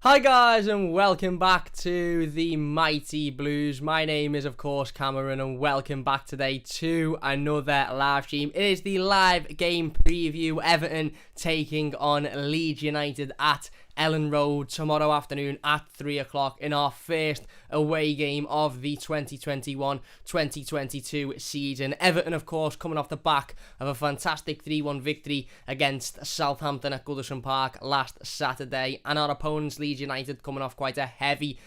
Hi guys and welcome back to the Mighty Blues. My name is of course Cameron and welcome back today to another live stream. It is the live game preview. Everton taking on Leeds United at Elland Road tomorrow afternoon at 3 o'clock in our first away game of the 2021-2022 season. Everton, of course, coming off the back of a fantastic 3-1 victory against Southampton at Goodison Park last Saturday, and our opponents, Leeds United, coming off quite a heavy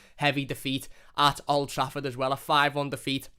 defeat at Old Trafford as well, a 5-1 defeat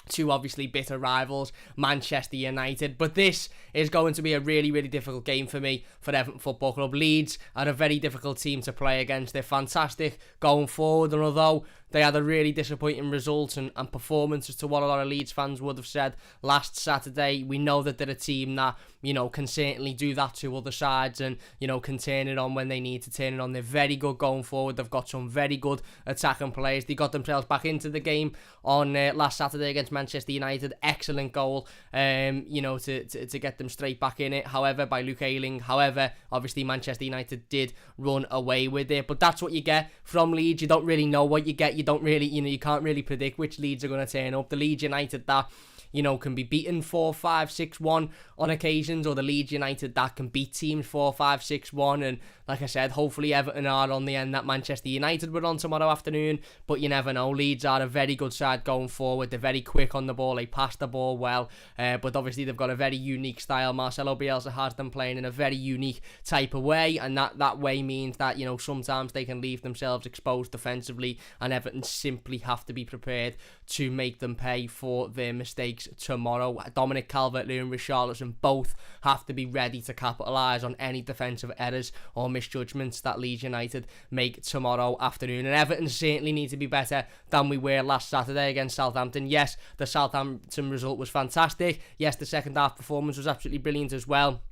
to obviously bitter rivals, Manchester United. But this is going to be a really difficult game for me, for Everton Football Club. Leeds are a very difficult team to play against. They're fantastic going forward, and although they had a really disappointing result and performance, as to what a lot of Leeds fans would have said last Saturday, we know that they're a team that, you know, can certainly do that to other sides and, you know, can turn it on when they need to turn it on. They're very good going forward. They've got some very good attacking players. They got themselves back into the game on last Saturday against Manchester United. Excellent goal, you know, to get them straight back in it. However, by Luke Ayling. However, obviously Manchester United did run away with it. But that's what you get from Leeds. You don't really know what you get. You don't really, you know, you can't really predict which Leeds are going to turn up. The Leeds United that, you know, can be beaten 4-5, 6-1 on occasions, or the Leeds United that can beat teams 4-5, 6-1. And like I said, hopefully Everton are on the end that Manchester United were on tomorrow afternoon, but you never know. Leeds are a very good side going forward. They're very quick on the ball. They pass the ball well, but obviously they've got a very unique style. Marcelo Bielsa has them playing in a very unique type of way, and that way means that, you know, sometimes they can leave themselves exposed defensively, and Everton simply have to be prepared to make them pay for their mistakes tomorrow. Dominic Calvert-Lewin and Richarlison both have to be ready to capitalise on any defensive errors or misjudgments that Leeds United make tomorrow afternoon. And Everton certainly need to be better than we were last Saturday against Southampton. Yes, the Southampton result was fantastic. Yes, the second half performance was absolutely brilliant as well.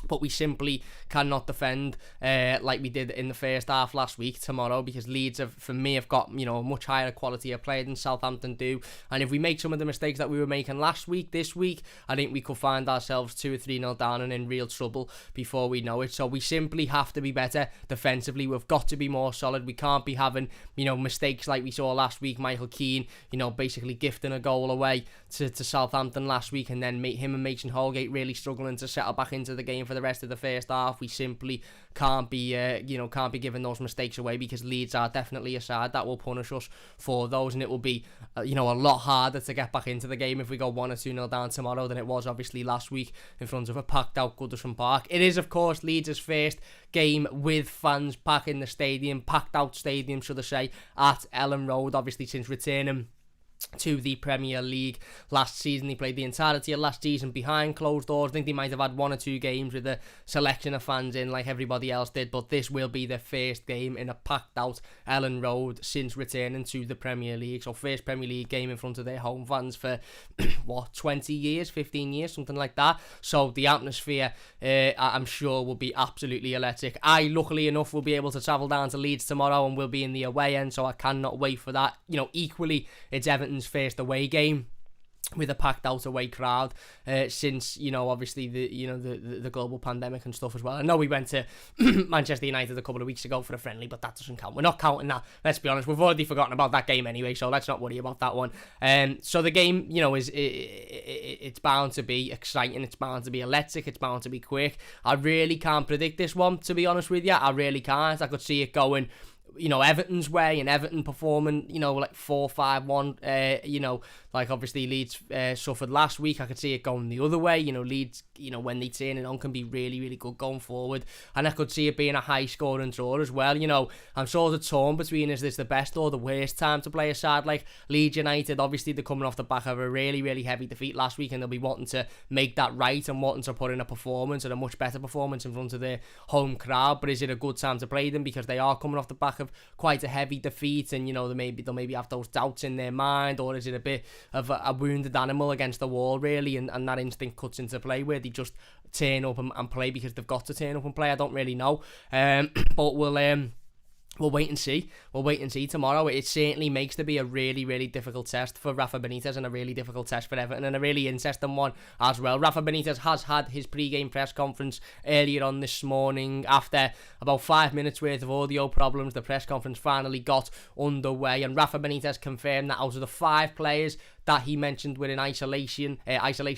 But we simply cannot defend like we did in the first half last week tomorrow, because Leeds have, for me, have got, you know, a much higher quality of play than Southampton do. And if we make some of the mistakes that we were making last week, this week, I think we could find ourselves 2 or 3-0 down and in real trouble before we know it. So we simply have to be better defensively. We've got to be more solid. We can't be having, you know, mistakes like we saw last week. Michael Keane, you know, basically gifting a goal away to Southampton last week, and then him and Mason Holgate really struggling to settle back into the game for the rest of the first half. We simply can't be can't be giving those mistakes away, because Leeds are definitely a side that will punish us for those, and it will be you know, a lot harder to get back into the game if we go 1 or 2-0 down tomorrow than it was obviously last week in front of a packed out Goodison Park. It is of course Leeds' first game with fans back in the stadium, packed out stadium should I say, at Elland Road, obviously since returning to the Premier League last season. They played the entirety of last season behind closed doors. I think they might have had 1 or 2 games with a selection of fans in like everybody else did, but this will be their first game in a packed out Elland Road since returning to the Premier League. So first Premier League game in front of their home fans for 20 years, 15 years, something like that. So the atmosphere I'm sure will be absolutely electric. I luckily enough will be able to travel down to Leeds tomorrow and will be in the away end, so I cannot wait for that. You know, equally it's Everton's first away game with a packed out away crowd since, you know, obviously the global pandemic and stuff as well. I know we went to Manchester United a couple of weeks ago for a friendly, but that doesn't count. We're not counting that, let's be honest. We've already forgotten about that game anyway, so let's not worry about that one. So the game, you know, it's bound to be exciting, it's bound to be electric, it's bound to be quick. I really can't predict this one, to be honest with you. I really can't. I could see it going, you know, Everton's way, and Everton performing, you know, like 4-5-1, you know, like obviously Leeds suffered last week. I could see it going the other way. You know, Leeds, you know, when they turn it on, can be really good going forward, and I could see it being a high scoring draw as well. You know, I'm sort of torn between, is this the best or the worst time to play a side like Leeds United? Obviously they're coming off the back of a really heavy defeat last week, and they'll be wanting to make that right and wanting to put in a performance, and a much better performance in front of their home crowd. But is it a good time to play them because they are coming off the back of quite a heavy defeat, and, you know, they'll maybe have those doubts in their mind? Or is it a bit of a wounded animal against the wall really, and that instinct cuts into play where they just turn up and play because they've got to turn up and play? I don't really know, but we'll we'll wait and see. We'll wait and see tomorrow. It certainly makes to be a really, really difficult test for Rafa Benitez and a really difficult test for Everton and a really interesting one as well. Rafa Benitez has had his pre-game press conference earlier on this morning. After about 5 minutes worth of audio problems, the press conference finally got underway, and Rafa Benitez confirmed that out of the 5 players that he mentioned were in isolation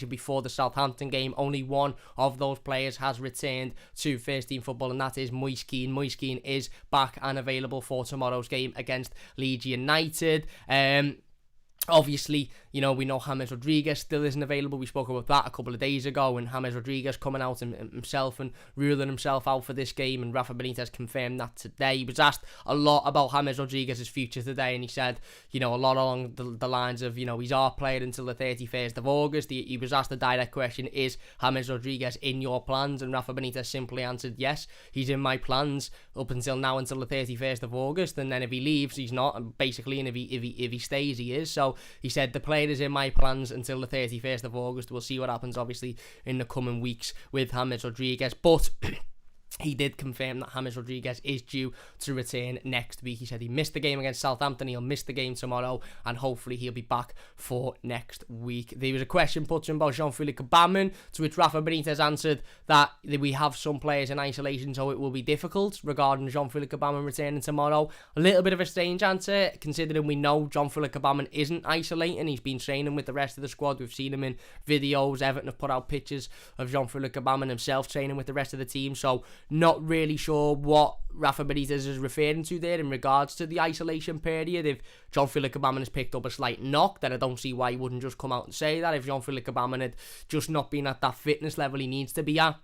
before the Southampton game, only one of those players has returned to first team football, and that is Moise Kean. Moise Kean is back and available for tomorrow's game against Leeds United. Obviously, you know, we know James Rodriguez still isn't available. We spoke about that a couple of days ago, and James Rodriguez coming out himself and ruling himself out for this game, and Rafa Benitez confirmed that today. He was asked a lot about James Rodriguez's future today, and he said, you know, a lot along the lines of, you know, he's our player until the 31st of August. He was asked a direct question, is James Rodriguez in your plans? And Rafa Benitez simply answered, yes, he's in my plans up until now, until the 31st of August, and then if he leaves, he's not, and basically, and if he stays, he is. So he said the player is in my plans until the 31st of August. We'll see what happens, obviously, in the coming weeks with James Rodriguez. But he did confirm that James Rodriguez is due to return next week. He said he missed the game against Southampton. He'll miss the game tomorrow, and hopefully he'll be back for next week. There was a question put to him about Jean-Philippe Gbamin, to which Rafa Benitez answered that we have some players in isolation, so it will be difficult regarding Jean-Philippe Gbamin returning tomorrow. A little bit of a strange answer, considering we know Jean-Philippe Gbamin isn't isolating. He's been training with the rest of the squad. We've seen him in videos. Everton have put out pictures of Jean-Philippe Gbamin himself training with the rest of the team, so not really sure what Rafa Benitez is referring to there in regards to the isolation period. If Jean-Philippe Gbamin has picked up a slight knock, then I don't see why he wouldn't just come out and say that. If Jean-Philippe Gbamin had just not been at that fitness level he needs to be at,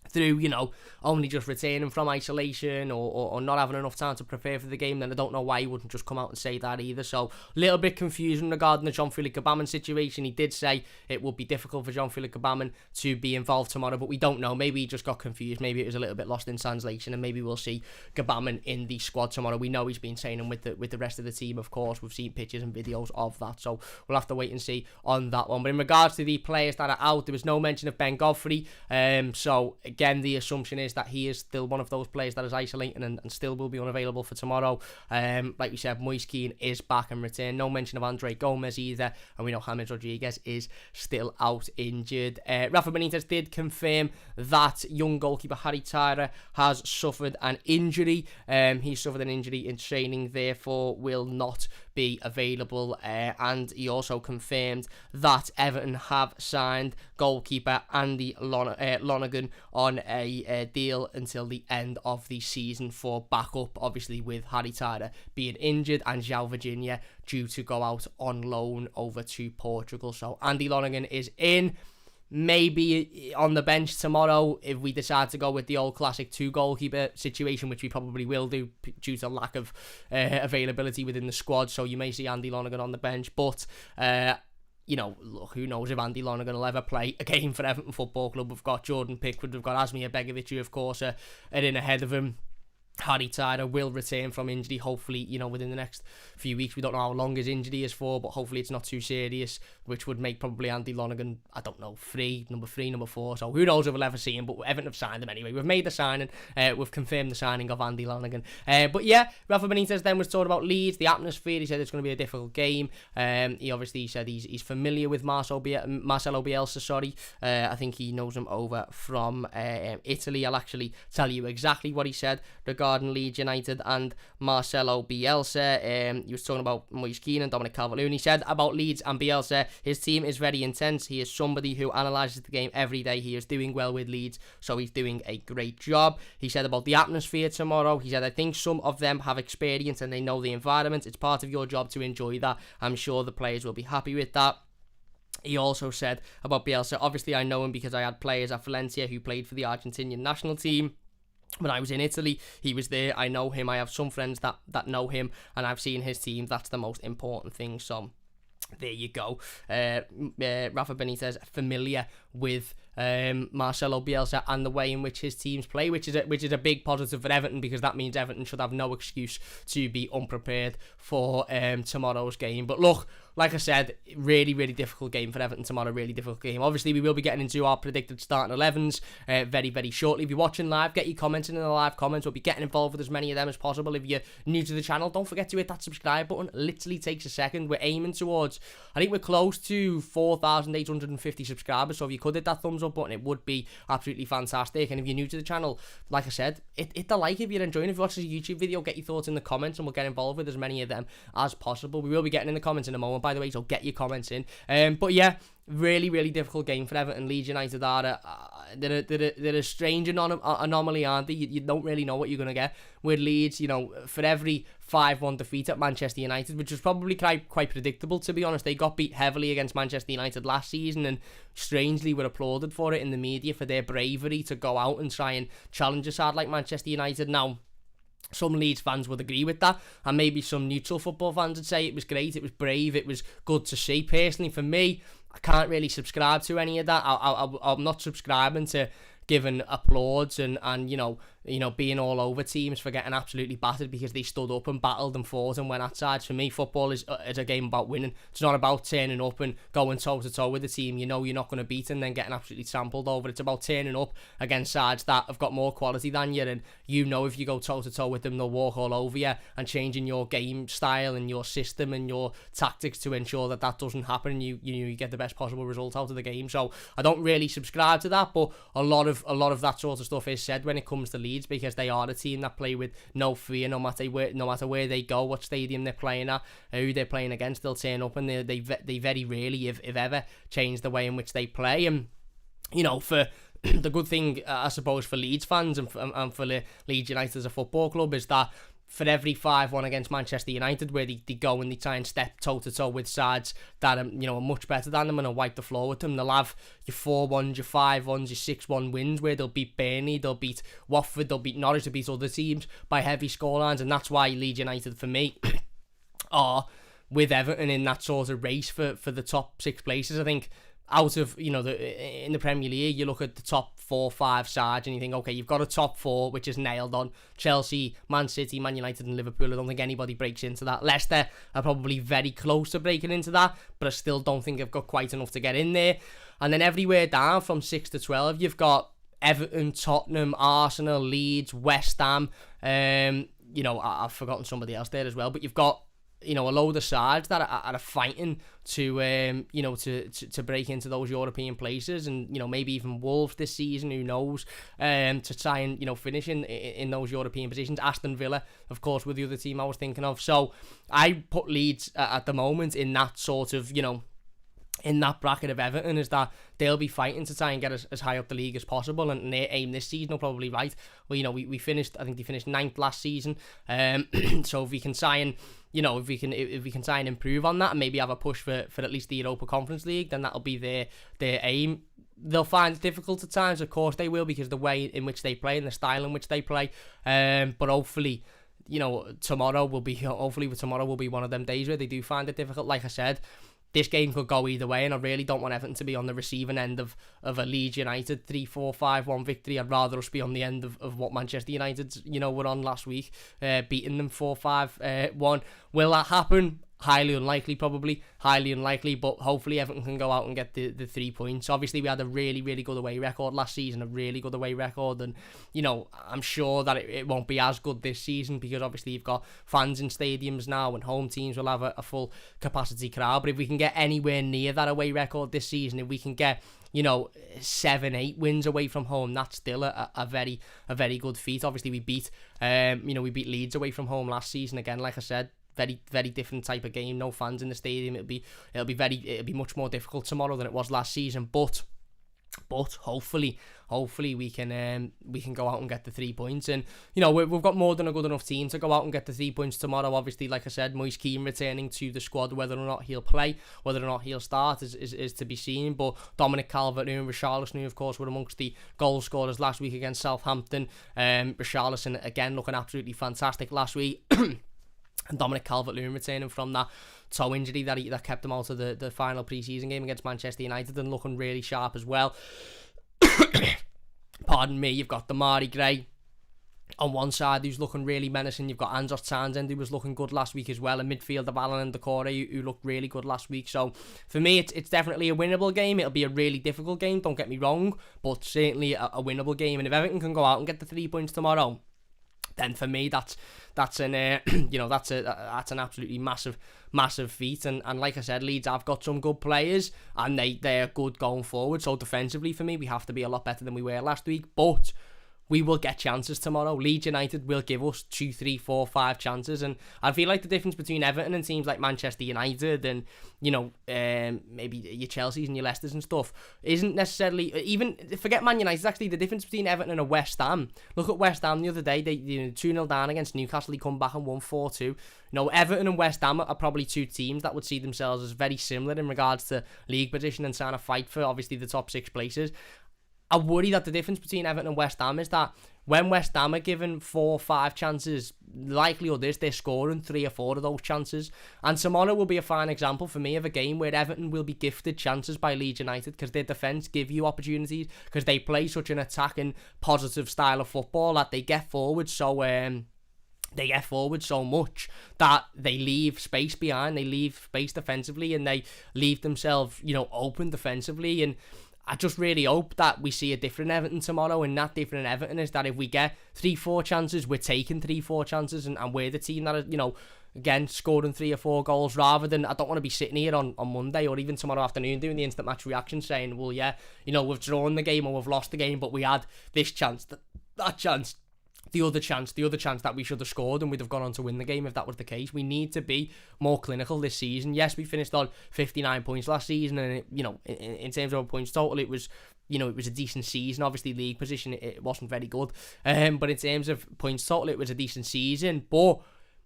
through, you know, only just returning from isolation or not having enough time to prepare for the game, then I don't know why he wouldn't just come out and say that either. So, a little bit confusion regarding the Jean-Philippe Gbamin situation. He did say it would be difficult for Jean-Philippe Gbamin to be involved tomorrow, but we don't know. Maybe he just got confused. Maybe it was a little bit lost in translation, and maybe we'll see Gbamin in the squad tomorrow. We know he's been training with the rest of the team, of course. We've seen pictures and videos of that, so we'll have to wait and see on that one. But in regards to the players that are out, there was no mention of Ben Godfrey. So, again, the assumption is that he is still one of those players that is isolating and still will be unavailable for tomorrow. Like we said, Moise Kean is back and returned. No mention of Andre Gomez either, and we know James Rodriguez is still out injured. Rafa Benitez did confirm that young goalkeeper Harry Tyrer has suffered an injury. He suffered an injury in training, therefore will not be available, and he also confirmed that Everton have signed goalkeeper Andy Lonergan on a deal until the end of the season for backup, obviously with Harry Tyrer being injured and João Virginia due to go out on loan over to Portugal. So Andy Lonergan is in, maybe on the bench tomorrow if we decide to go with the old classic 2 goalkeeper situation, which we probably will do due to lack of availability within the squad. So you may see Andy Lonergan on the bench, but you know, look, who knows if Andy Lonergan will ever play a game for Everton Football Club. We've got Jordan Pickford, we've got Asmir Begovic, who of course are in ahead of him. Harry Tyrer will return from injury, hopefully, you know, within the next few weeks. We don't know how long his injury is for, but hopefully it's not too serious, which would make probably Andy Lonergan, I don't know, number 3, number 4. So who knows if we'll ever see him, but Everton have signed him anyway. We've made the signing, we've confirmed the signing of Andy Lonergan. But yeah, Rafa Benitez then was talking about Leeds, the atmosphere. He said it's going to be a difficult game. He obviously said he's familiar with Marcelo Bielsa, I think he knows him over from Italy. I'll actually tell you exactly what he said regarding Leeds United and Marcelo Bielsa. He was talking about Moise Kean and Dominic Calvert-Lewin. He said about Leeds and Bielsa, his team is very intense. He is somebody who analyses the game every day. He is doing well with Leeds, so he's doing a great job. He said about the atmosphere tomorrow, he said, I think some of them have experience and they know the environment. It's part of your job to enjoy that. I'm sure the players will be happy with that. He also said about Bielsa, obviously I know him because I had players at Valencia who played for the Argentinian national team. When I was in Italy, he was there. I know him. I have some friends that know him, and I've seen his team. That's the most important thing. So there you go. Rafa Benitez familiar with Marcelo Bielsa and the way in which his teams play, which is a big positive for Everton, because that means Everton should have no excuse to be unprepared for tomorrow's game. But look, like I said, really, really difficult game for Everton tomorrow, really difficult game. Obviously, we will be getting into our predicted starting 11s very, very shortly. If you're watching live, get your comments in the live comments. We'll be getting involved with as many of them as possible. If you're new to the channel, don't forget to hit that subscribe button. Literally takes a second. We're aiming towards, I think we're close to 4,850 subscribers, so if you could hit that thumbs up button, it would be absolutely fantastic. And if you're new to the channel, like I said, hit the like if you're enjoying it. If you watch this YouTube video, get your thoughts in the comments, and we'll get involved with as many of them as possible. We will be getting in the comments in a moment, by the way, so get your comments in. But yeah, really, really difficult game for Everton. Leeds United are they're a strange anomaly, aren't they? You don't really know what you're going to get with Leeds. You know, for every 5-1 defeat at Manchester United, which was probably quite predictable, to be honest. They got beat heavily against Manchester United last season, and strangely were applauded for it in the media for their bravery to go out and try and challenge a side like Manchester United. Now, some Leeds fans would agree with that, and maybe some neutral football fans would say it was great, it was brave, it was good to see. Personally, for me, I can't really subscribe to any of that. I'm not subscribing to giving applauds and you know being all over teams for getting absolutely battered because they stood up and battled and fought and went outside. For me, football is a game about winning. It's not about turning up and going toe to toe with the team you know you're not going to beat and then getting absolutely trampled over. It's about turning up against sides that have got more quality than you, and you know if you go toe to toe with them, they'll walk all over you, and changing your game style and your system and your tactics to ensure that doesn't happen. You get the best possible result out of the game. So I don't really subscribe to that, but a lot of that sort of stuff is said when it comes to Leeds, because they are a team that play with no fear, no matter where they go, what stadium they're playing at, who they're playing against. They'll turn up, and they very rarely, if ever, change the way in which they play. And you know, for the good thing, I suppose, for Leeds fans and for Leeds United as a football club is that for every 5-1 against Manchester United, where they go and they try and step toe-to-toe with sides that are much better than them and will wipe the floor with them, they'll have your 4-1s, your 5-1s, your 6-1 wins, where they'll beat Burnley, they'll beat Watford, they'll beat Norwich, they'll beat other teams by heavy scorelines. And that's why Leeds United, for me, are with Everton in that sort of race for the top 6 places. I think out of, in the Premier League, you look at the top 4-5 sides and you think, okay, you've got a top 4 which is nailed on. Chelsea, Man City, Man United and Liverpool. I don't think anybody breaks into that. Leicester are probably very close to breaking into that, but I still don't think they've got quite enough to get in there. And then everywhere down from 6 to 12, you've got Everton, Tottenham, Arsenal, Leeds, West Ham. I've forgotten somebody else there as well, but you've got a load of sides that are fighting to break into those European places, and maybe even Wolves this season, who knows, to try and finish in those European positions. Aston Villa, of course, with the other team I was thinking of. So I put Leeds at the moment in that sort of in that bracket of Everton, is that they'll be fighting to try and get as high up the league as possible, and their aim this season will probably right. Well, we finished, I think they finished 9th last season, so if we can try and if we can try and improve on that and maybe have a push for at least the Europa Conference League, then that'll be their aim. They'll find it difficult at times, of course they will, because the way in which they play and the style in which they play, but hopefully tomorrow will be one of them days where they do find it difficult. Like I said, this game could go either way, and I really don't want Everton to be on the receiving end of a Leeds United 3-4-5-1 victory. I'd rather us be on the end of what Manchester United were on last week, beating them 4-5-1. Will that happen? Highly unlikely, probably. Highly unlikely, but hopefully Everton can go out and get the 3 points. Obviously, we had a really, really good away record last season, and I'm sure that it won't be as good this season, because obviously you've got fans in stadiums now, and home teams will have a full capacity crowd. But if we can get anywhere near that away record this season, if we can get 7-8 wins away from home, that's still a very good feat. Obviously, we beat Leeds away from home last season. Again, like I said, very, very different type of game. No fans in the stadium. It'll be much more difficult tomorrow than it was last season. But hopefully we can go out and get the 3 points. And we've got more than a good enough team to go out and get the 3 points tomorrow. Obviously, like I said, Moise Keane returning to the squad. Whether or not he'll play, whether or not he'll start is to be seen. But Dominic Calvert-Lewin, Richarlison, who of course were amongst the goal scorers last week against Southampton. Richarlison again looking absolutely fantastic last week. and Dominic Calvert-Lewin returning from that toe injury that kept him out of the final pre-season game against Manchester United, and looking really sharp as well. Pardon me. You've got Damari Gray on one side, who's looking really menacing. You've got Andros Townsend, who was looking good last week as well. In midfield, of Elland and Decore, who looked really good last week. So for me, it's definitely a winnable game. It'll be a really difficult game, don't get me wrong, but certainly a winnable game. And if Everton can go out and get the 3 points tomorrow, then for me that's an an absolutely massive feat. And like I said, Leeds have got some good players, and they're good going forward. So defensively, for me, we have to be a lot better than we were last week, but we will get chances tomorrow. Leeds United will give us 2, 3, 4, 5 chances, and I feel like the difference between Everton and teams like Manchester United and maybe your Chelseas and your Leicesters and stuff isn't necessarily, even forget Man United, actually the difference between Everton and West Ham. Look at West Ham the other day. They 2-0 down against Newcastle. They come back and won 4-2. Everton and West Ham are probably two teams that would see themselves as very similar in regards to league position and trying to fight for obviously the top 6 places. I worry that the difference between Everton and West Ham is that when West Ham are given 4 or 5 chances, the likelihood is they're scoring 3 or 4 of those chances. And tomorrow will be a fine example for me of a game where Everton will be gifted chances by Leeds United, because their defence give you opportunities, because they play such an attacking, positive style of football that they get forward so much that they leave space behind, they leave space defensively, and they leave themselves, open defensively. And I just really hope that we see a different Everton tomorrow, and that different Everton is that if we get 3-4 chances, we're taking 3-4 chances, and we're the team that are, again, scoring 3 or 4 goals, rather than, I don't want to be sitting here on Monday or even tomorrow afternoon doing the instant match reaction saying, well, yeah, we've drawn the game or we've lost the game, but we had this chance, that chance, the other chance that we should have scored and we'd have gone on to win the game if that was the case. We need to be more clinical this season. Yes, we finished on 59 points last season, and in terms of points total, it was a decent season. Obviously, league position, it wasn't very good. But in terms of points total, it was a decent season. But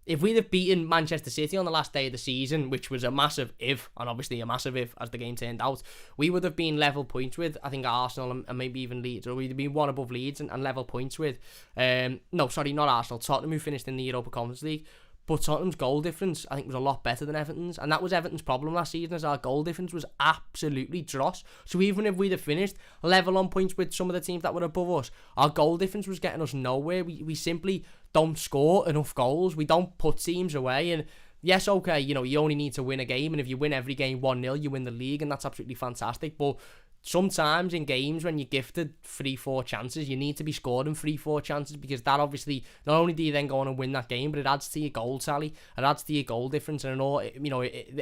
if we'd have beaten Manchester City on the last day of the season, which was a massive if, and obviously a massive if as the game turned out, we would have been level points with, I think, Arsenal and maybe even Leeds, or we'd have been one above Leeds and level points with, not Arsenal, Tottenham, who finished in the Europa Conference League. But Tottenham's goal difference, I think, was a lot better than Everton's. And that was Everton's problem last season, as our goal difference was absolutely dross. So even if we'd have finished level on points with some of the teams that were above us, our goal difference was getting us nowhere. We simply don't score enough goals. We don't put teams away. And yes, okay, you only need to win a game. And if you win every game 1-0, you win the league. And that's absolutely fantastic. But sometimes in games when you're gifted 3-4 chances, you need to be scoring 3-4 chances, because that obviously, not only do you then go on and win that game, but it adds to your goal tally, it adds to your goal difference. And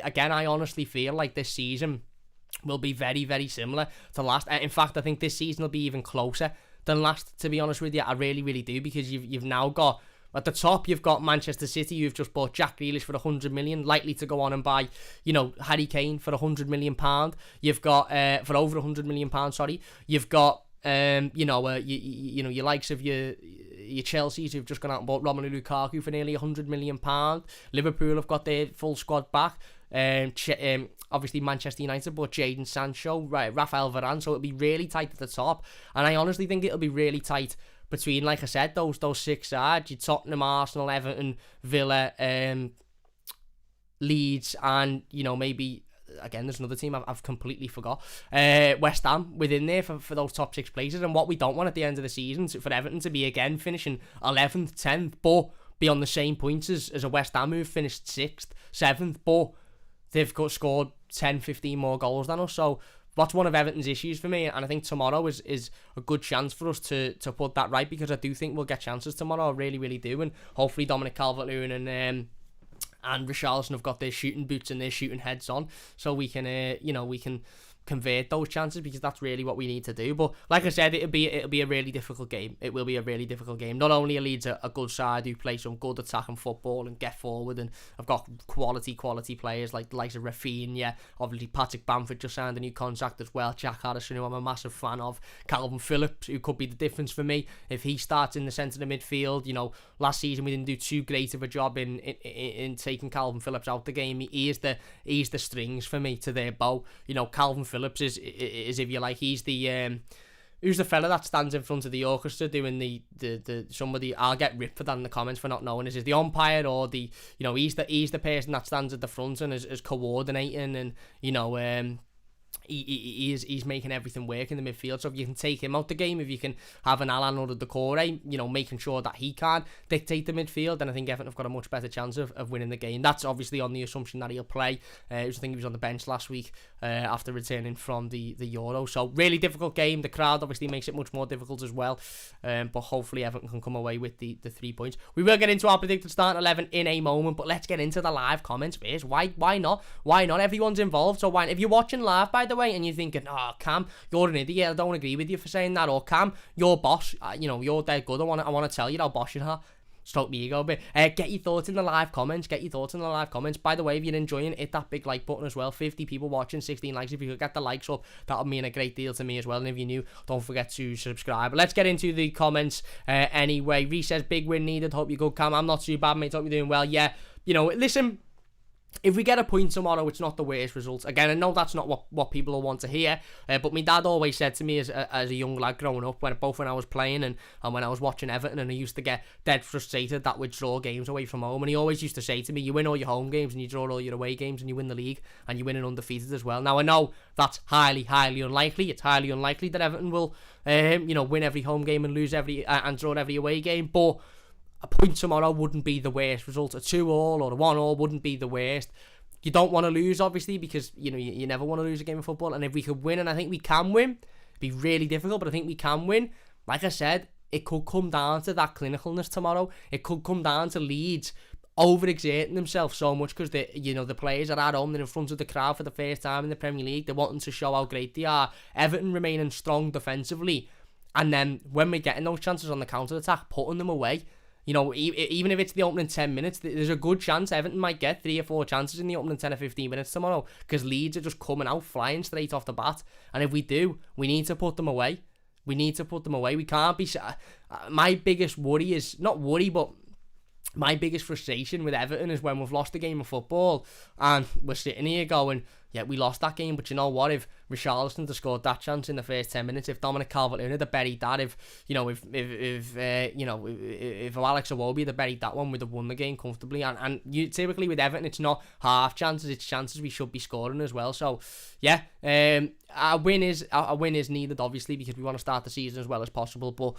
again, I honestly feel like this season will be very, very similar to last. In fact, I think this season will be even closer than last, to be honest with you. I really, really do, because you've now got, at the top, you've got Manchester City, who've just bought Jack Grealish for 100 million, likely to go on and buy, Harry Kane for 100 million pound. You've got for over 100 million pound. Sorry, you've got your likes of your Chelseas, who've just gone out and bought Romelu Lukaku for nearly 100 million pound. Liverpool have got their full squad back. Obviously Manchester United bought Jadon Sancho, right, Rafael Varane. So it'll be really tight at the top, and I honestly think it'll be really tight between, like I said, those 6 sides. Your Tottenham, Arsenal, Everton, Villa, Leeds, and maybe, again, there's another team I've completely forgot, West Ham within there for those top 6 places. And what we don't want at the end of the season is for Everton to be again finishing 11th, 10th, but be on the same points as a West Ham who've finished 6th, 7th, but they've scored 10, 15 more goals than us. So that's one of Everton's issues for me, and I think tomorrow is a good chance for us to put that right, because I do think we'll get chances tomorrow. I really, really do, and hopefully Dominic Calvert-Lewin and Richarlison have got their shooting boots and their shooting heads on, so we can convert those chances, because that's really what we need to do. But like I said, it'll be a really difficult game. It will be a really difficult game. Not only are Leeds a good side who play some good attacking football and get forward, and I've got quality players like the likes of Rafinha, obviously Patrick Bamford just signed a new contract as well, Jack Harrison, who I'm a massive fan of, Calvin Phillips, who could be the difference for me if he starts in the centre of the midfield. Last season we didn't do too great of a job in taking Calvin Phillips out the game. He is the strings for me to their bow. Calvin Phillips is, if you like, he's the who's the fella that stands in front of the orchestra doing the somebody, I'll get ripped for that in the comments for not knowing, is the umpire or the, you know, he's the person that stands at the front and is coordinating, and, you know, he's making everything work in the midfield. So if you can take him out the game, if you can have an Elland or a Decore, you know, making sure that he can't dictate the midfield, then I think Everton have got a much better chance of winning the game. That's obviously on the assumption that he'll play. I think he was on the bench last week after returning from the Euro. So really difficult game. The crowd obviously makes it much more difficult as well. But hopefully Everton can come away with the 3 points. We will get into our predicted starting 11 in a moment, but let's get into the live comments first. Why not? Why not? Everyone's involved. So why? If you're watching live, by the way, and you're thinking, oh, Cam, you're an idiot, I don't agree with you for saying that, or Cam, you're boss, you know, you're dead good, I want to tell you how boss you are. Stroke me ego a bit. Get your thoughts in the live comments. By the way, if you're enjoying it, hit that big like button as well. 50 people watching, 16 likes. If you could get the likes up, that would mean a great deal to me as well. And if you're new, don't forget to subscribe. But let's get into the comments anyway. Reece says, big win needed. Hope you're good, Cam. I'm not too bad, mate. Hope you're doing well. Yeah, you know, listen, if we get a point tomorrow, it's not the worst result. Again, I know that's not what people will want to hear, but my dad always said to me as a young lad growing up, when I was playing and when I was watching Everton, and I used to get dead frustrated that we'd draw games away from home, and he always used to say to me, you win all your home games and you draw all your away games and you win the league and you win an undefeated as well. Now, I know that's highly unlikely. It's highly unlikely that Everton will win every home game and lose and draw every away game, but a point tomorrow wouldn't be the worst result. A 2-2 or a 1-1 wouldn't be the worst. You don't want to lose, obviously, because you know you never want to lose a game of football. And if we could win, and I think we can win, it'd be really difficult, but I think we can win. Like I said, it could come down to that clinicalness tomorrow. It could come down to Leeds overexerting themselves so much because the players are at home, they're in front of the crowd for the first time in the Premier League. They're wanting to show how great they are. Everton remaining strong defensively, and then when we're getting those chances on the counter attack, putting them away. You know, even if it's the opening 10 minutes, there's a good chance Everton might get 3 or 4 chances in the opening 10 or 15 minutes tomorrow, because Leeds are just coming out flying straight off the bat. And if we do, we need to put them away. We can't be... My biggest worry is... Not worry, but my biggest frustration with Everton is when we've lost a game of football and we're sitting here going, yeah, we lost that game, but you know what? If Richarlison had scored that chance in the first 10 minutes, if Dominic Calvert-Lewin had buried that, if Alex Iwobi had buried that one, we'd have won the game comfortably. And you typically with Everton, it's not half chances, it's chances we should be scoring as well. So yeah, a win is needed, obviously, because we want to start the season as well as possible. But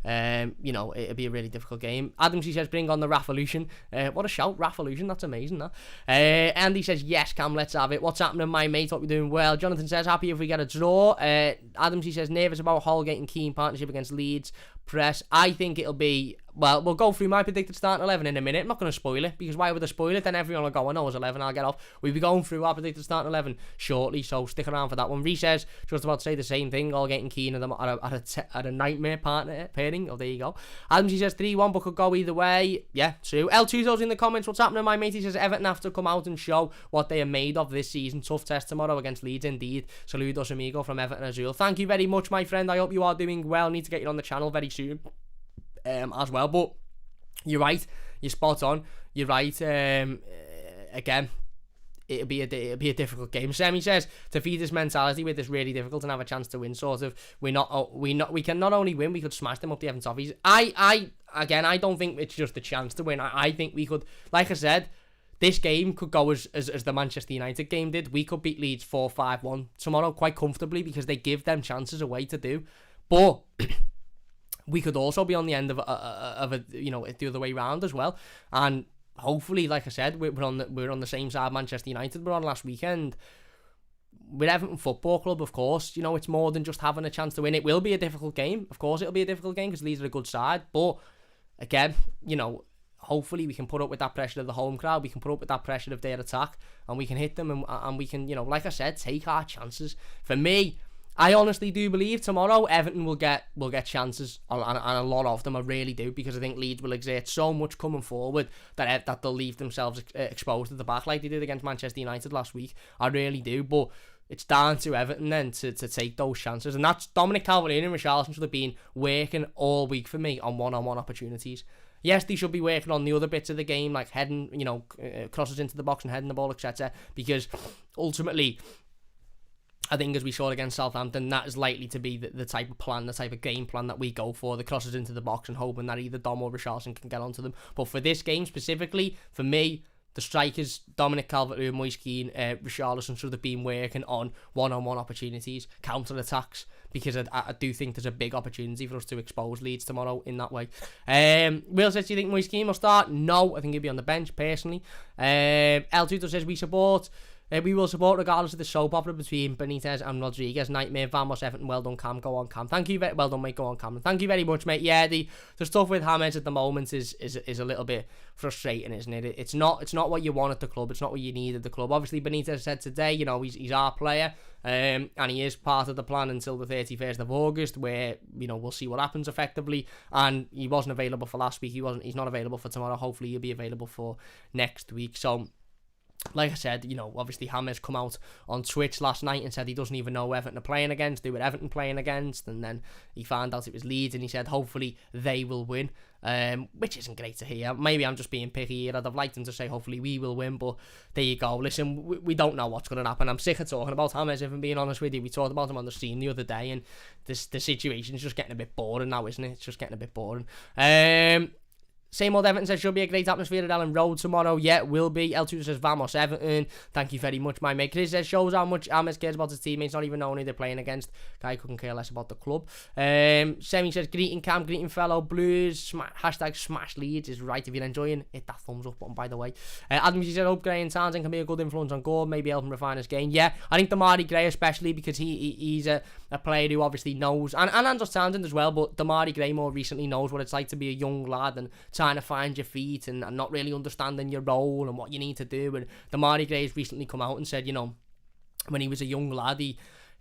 it'd be a really difficult game. Adams, he says, bring on the Raffalution. What a shout, Raffalution, that's amazing, that. Andy says, yes, Cam, let's have it. What's happening, my mate? Hope you're doing well. Jonathan says, happy if we get a draw. Adams, he says, nervous about Holgate and Keane partnership against Leeds. Press. I think it'll be... Well, we'll go through my predicted starting 11 in a minute. I'm not going to spoil it, because why would I spoil it? Then everyone will go, I know it's 11, I'll get off. We'll be going through our predicted starting 11 shortly, so stick around for that one. Reece says, just about to say the same thing, Holgate and Keane at a nightmare pairing. Oh, there you go. Adams, he says 3-1, but could go either way. Yeah, true. L2's in the comments. What's happening, my mate? He says, Everton have to come out and show what they are made of this season. Tough test tomorrow against Leeds, indeed. Saludos, amigo, from Everton Azul. Thank you very much, my friend. I hope you are doing well. Need to get you on the channel very soon as well. But you're right, you're spot on, you're right. Again, it'll be a difficult game. Semi says, to feed this mentality with this really difficult and have a chance to win, sort of, we can not only win, we could smash them up the Everton Toffees. I don't think it's just a chance to win. I think we could, like I said, this game could go as the Manchester United game did. We could beat Leeds 4-5-1 tomorrow quite comfortably, because they give them chances away to do. But we could also be on the end of the other way round as well. And hopefully, like I said, we're on the same side Manchester United were on last weekend. With Everton Football Club, of course, it's more than just having a chance to win. It will be a difficult game. Of course, it'll be a difficult game because Leeds are a good side. But again, hopefully we can put up with that pressure of the home crowd. We can put up with that pressure of their attack, and we can hit them, and we can, like I said, take our chances. For me, I honestly do believe tomorrow Everton will get chances, and a lot of them. I really do, because I think Leeds will exert so much coming forward that they'll leave themselves exposed at the back like they did against Manchester United last week. I really do, but it's down to Everton then to take those chances, and that's Dominic Calvert-Lewin and Richarlison should have been working all week for me on one-on-one opportunities. Yes, they should be working on the other bits of the game, like heading, crosses into the box and heading the ball, etc. Because ultimately, I think as we saw against Southampton, that is likely to be the type of plan, the type of game plan that we go for. The crosses into the box and hoping that either Dom or Richarlison can get onto them. But for this game specifically, for me, the strikers, Dominic Calvert-Lewin, Moise Kean, Richarlison should have been working on one-on-one opportunities, counter-attacks, because I do think there's a big opportunity for us to expose Leeds tomorrow in that way. Will says, do you think Moise Kean will start? No, I think he'll be on the bench, personally. El Tutor says, we will support regardless of the soap opera between Benitez and Rodriguez. Nightmare, Vamos, Everton, well done, Cam, go on, Cam. Thank you, well done, mate, go on, Cam. Thank you very much, mate. Yeah, the stuff with James at the moment is a little bit frustrating, isn't it? It's not what you want at the club, it's not what you need at the club. Obviously, Benitez said today, you know, he's our player, and he is part of the plan until the 31st of August, where, you know, we'll see what happens effectively, and he wasn't available for last week, he's not available for tomorrow, hopefully he'll be available for next week, so... Like I said, you know, obviously James come out on Twitch last night and said he doesn't even know who Everton are playing against, who were Everton playing against, and then he found out it was Leeds and he said hopefully they will win, which isn't great to hear. Maybe I'm just being picky here. I'd have liked him to say hopefully we will win, but there you go. Listen, we don't know what's going to happen. I'm sick of talking about James, if I'm being honest with you. We talked about him on the stream the other day, and the situation's just getting a bit boring now, isn't it? It's just getting a bit boring. Same old Everton says, should be a great atmosphere at Elland Road tomorrow. Yeah, it will be. L2 says, Vamos Everton. Thank you very much, my mate. Chris says, shows how much James cares about his teammates, not even knowing who they're playing against. Guy couldn't care less about the club. Semi says, greeting Cam, greeting fellow Blues. Hashtag smash Leeds is right. If you're enjoying, hit that thumbs up button, by the way. Adam said, hope Gray and Townsend can be a good influence on goal, maybe help him refine his game. Yeah, I think Damari Gray especially, because he's a player who obviously knows, and Andros Townsend as well, but Damari Gray more recently knows what it's like to be a young lad and trying to find your feet and not really understanding your role and what you need to do. And Damari Gray has recently come out and said, you know, when he was a young lad,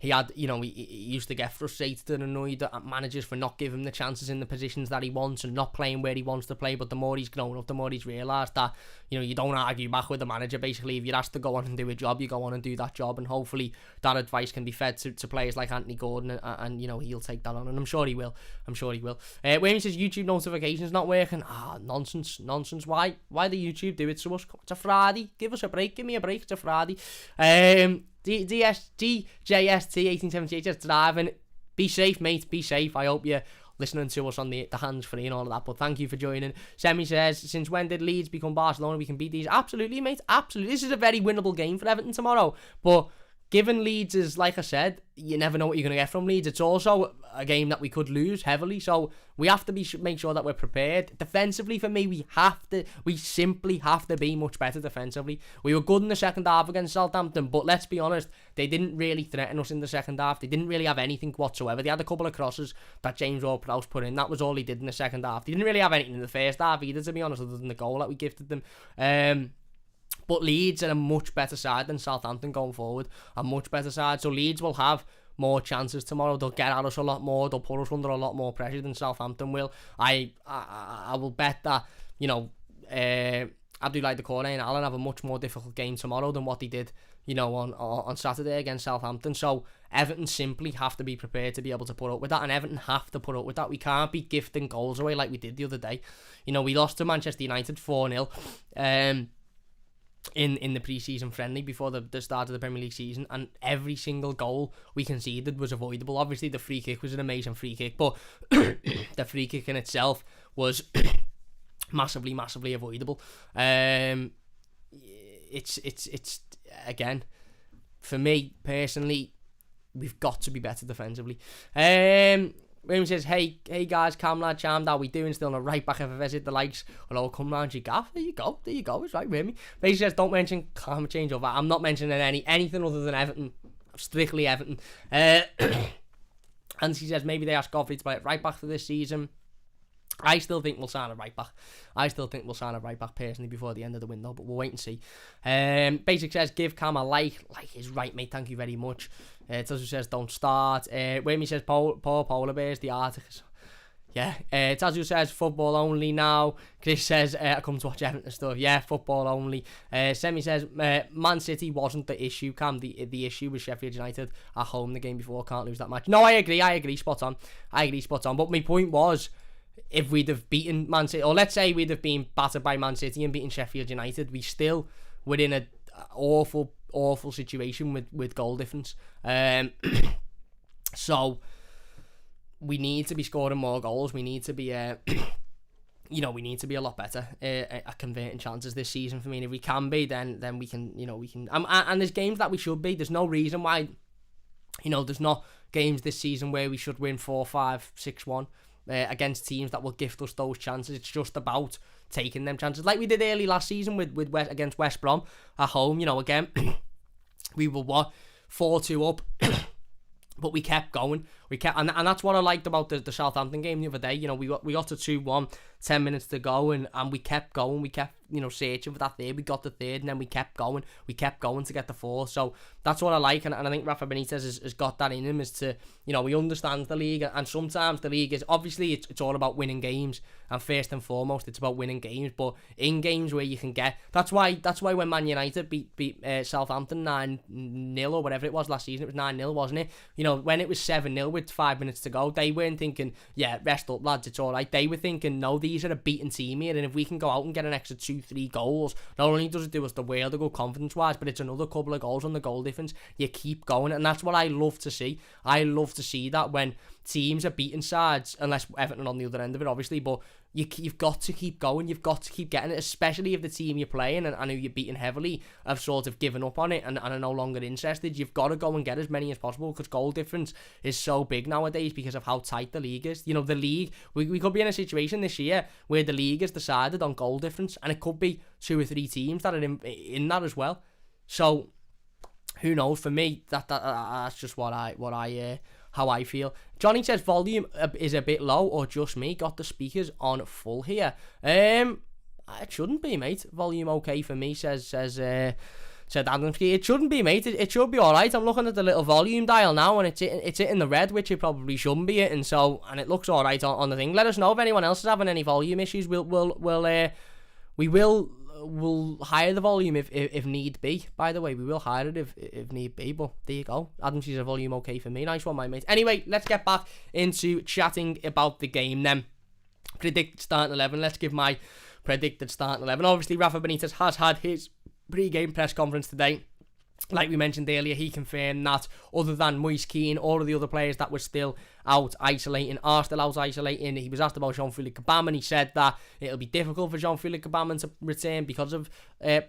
he had, you know, he used to get frustrated and annoyed at managers for not giving him the chances in the positions that he wants and not playing where he wants to play. But the more he's grown up, the more he's realised that, you know, you don't argue back with the manager. Basically, if you're asked to go on and do a job, you go on and do that job. And hopefully that advice can be fed to players like Anthony Gordon, and you know, he'll take that on. And I'm sure he will. Wayne says, YouTube notifications not working. Nonsense. Why the YouTube do it to us? It's a Friday. Give us a break. Give me a break. It's a Friday. DJST1878 just driving. Be safe, mate. Be safe. I hope you're listening to us on the hands-free and all of that. But thank you for joining. Semi says, since when did Leeds become Barcelona? We can beat these. Absolutely, mate. Absolutely. This is a very winnable game for Everton tomorrow. But given Leeds is, like I said, you never know what you're going to get from Leeds. It's also a game that we could lose heavily, so we have to make sure that we're prepared. Defensively, for me, we simply have to be much better defensively. We were good in the second half against Southampton, but let's be honest, they didn't really threaten us in the second half. They didn't really have anything whatsoever. They had a couple of crosses that James Ward-Prowse put in. That was all he did in the second half. They didn't really have anything in the first half either, to be honest, other than the goal that we gifted them. But Leeds are a much better side than Southampton going forward. A much better side. So Leeds will have more chances tomorrow. They'll get at us a lot more. They'll put us under a lot more pressure than Southampton will. I will bet that, you know, Abdoulaye Doucouré and Elland have a much more difficult game tomorrow than what they did, you know, on Saturday against Southampton. So Everton simply have to be prepared to be able to put up with that, and Everton have to put up with that. We can't be gifting goals away like we did the other day. You know, we lost to Manchester United 4-0. In the pre-season friendly before the start of the Premier League season, and every single goal we conceded was avoidable. Obviously the free kick was an amazing free kick, but the free kick in itself was massively avoidable. It's again, for me personally, we've got to be better defensively. William says, hey guys, Cam lad, charmed, how we doing? Still on a right back if I visit the likes. Or I'll come round your gaff. There you go, it's right with me. Basically says, don't mention climate change or that. I'm not mentioning anything other than Everton. Strictly Everton. And she says, maybe they ask Godfrey to play at right back for this season. I still think we'll sign a right back. Personally before the end of the window, but we'll wait and see. Basic says, give Cam a like. Like is right, mate. Thank you very much. Tazu says, don't start. Wayme says, Poor Polar Bears, the Arctics. Yeah. Tazu says, football only now. Chris says, I come to watch Everton stuff. Yeah, football only. Semi says, Man City wasn't the issue, Cam. The issue was Sheffield United at home the game before. Can't lose that match. No, I agree. Spot on. But my point was, if we'd have beaten Man City, or let's say we'd have been battered by Man City and beaten Sheffield United, we still were in an awful awful situation with goal difference. So we need to be scoring more goals. We need to be we need to be a lot better at converting chances this season. For me, and if we can be, then we can, we can. And there's games that we should be. There's no reason why, there's not games this season where we should win 4-5, 6-1 against teams that will gift us those chances. It's just about taking them chances, like we did early last season against West Brom at home. Again, we were 4-2 up. But we kept going. And that's what I liked about the Southampton game the other day. We got to 2-1, 10 minutes to go, and we kept going. We kept, searching for that third. We got the third, and then we kept going. We kept going to get the fourth. So that's what I like, and I think Rafa Benitez has got that in him, is to, he understands the league, and sometimes the league is, obviously, it's all about winning games, and first and foremost, it's about winning games, but in games where you can get, that's why when Man United beat Southampton 9-0 or whatever it was last season, it was 9-0, wasn't it? When it was 7-0 with 5 minutes to go, they weren't thinking, yeah, rest up lads, it's alright. They were thinking, no, these are a beaten team here, and if we can go out and get an extra 2-3 goals, not only does it do us the world of good confidence wise, but it's another couple of goals on the goal difference. You keep going, and that's what I love to see. I love to see that when teams are beating sides, unless Everton on the other end of it, obviously, but you've got to keep going, you've got to keep getting it, especially if the team you're playing and who you're beating heavily have sort of given up on it and are no longer interested. You've got to go and get as many as possible, because goal difference is so big nowadays because of how tight the league is. The league, we could be in a situation this year where the league is decided on goal difference, and it could be 2 or 3 teams that are in that as well. So who knows? For me, that's just how I feel. Johnny says volume is a bit low, or just me. Got the speakers on full here. It shouldn't be, mate. Volume okay for me, said Adamski. It shouldn't be, mate. It should be alright. I'm looking at the little volume dial now, and it's hitting the red, which it probably shouldn't be hitting. So, and it looks alright on the thing. Let us know if anyone else is having any volume issues. We'll hire the volume if need be. By the way, we will hire it if need be. But there you go. Adam sees a volume okay for me. Nice one, my mate. Anyway, let's get back into chatting about the game then. Predicted starting 11. Let's give my predicted starting 11. Obviously, Rafa Benitez has had his pre-game press conference today. Like we mentioned earlier, he confirmed that other than Moise Kean, all of the other players that were still out isolating are still out isolating. He was asked about Jean-Philippe Gbamin, and he said that it'll be difficult for Jean-Philippe Gbamin to return because of